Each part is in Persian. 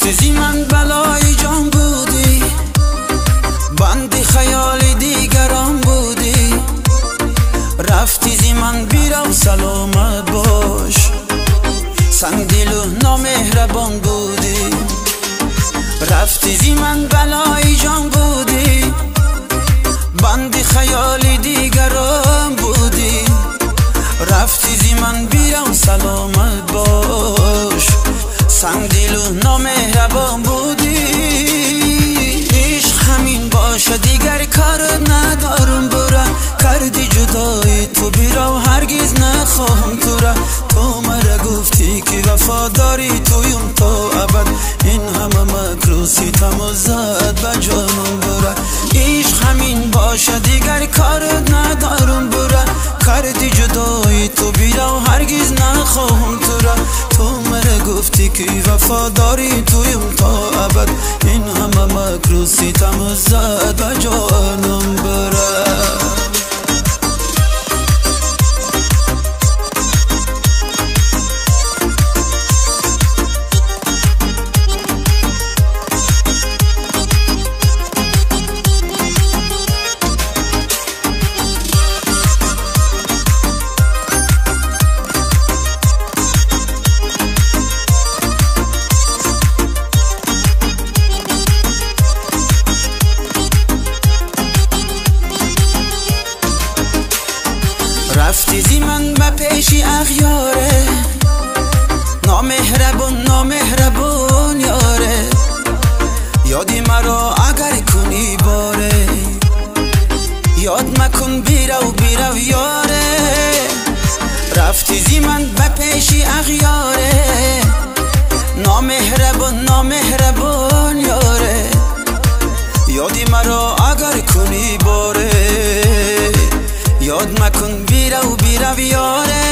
رفتی زی من بلای جان بودی، بندی خیال دیگران بودی. رفتی زی من بیرو سلامت باش، سنگ دل و نامهربان بودی. رفتی زی من بلای جان بودی، بندی خیال دیگران بودی. رفتی زی من بیرو سلامت باش، سنگ دل و نامهربان بودی. عشق همین باشه دیگر کار ندارم، برا کردی جدایی تو بیرو هرگز نخواهم تو را. تو مرا گفتی که وفاداری تویم تا ابد، این همه مکروسی تم زد به جانم برا. عشق همین باشه دیگر کار ندارم، برا کردی جدایی تو بیرو هرگز نخواهم تو را. تو مرا گفتی که وفاداری تویم تا ابد، این همه مکروسی تم زد به جانم برا. رفتی زی من به پیشی اغیاره، نامهربون نامهربون یاره. یادی مرا اگر کنی باره، یاد مکن بیرو بیرو یاره. رفتی زی من به پیشی اغیاره، نامهربون نامهربون یاره. یادی مرا اگر کنی باره، یاد مکن بیرو بیرو یاره.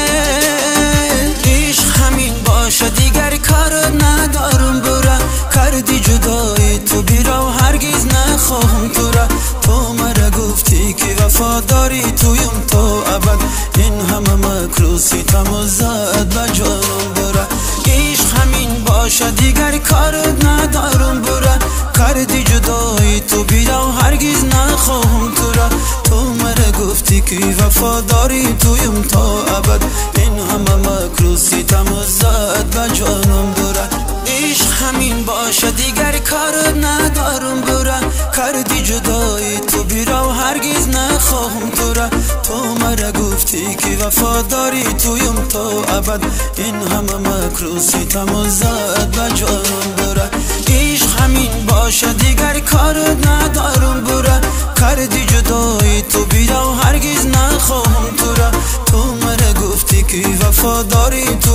عشق همین باشه دیگر کار ندارم، برا کردی جدایی تو بیرو هرگز نخواهم تو را. تو مرا گفتی که وفاداری تویم تا ابد، این همه مکروسی تم زد به جانم برا. عشق همین باشه دیگر کار ندارم، برا کردی جدایی تو بیرو هرگز نخواهم تو را. تو مرا گفتی که وفاداری تویم تا ابد، این همه مکروسی تم زد به جانم برا. عشق همین باشه دیگر کار ندارم، برا کردی جدایی تو بیرو هرگز نخواهم تو را. تو مرا گفتی که وفاداری تویم تا ابد، این همه مکروسی تم زد به جانم برا. عشق همین باشه دیگر کار ندارم، برا کردی جدایی تو بیرو هرگز نخواهم تو را. تو مرا گفتی که وفاداری تو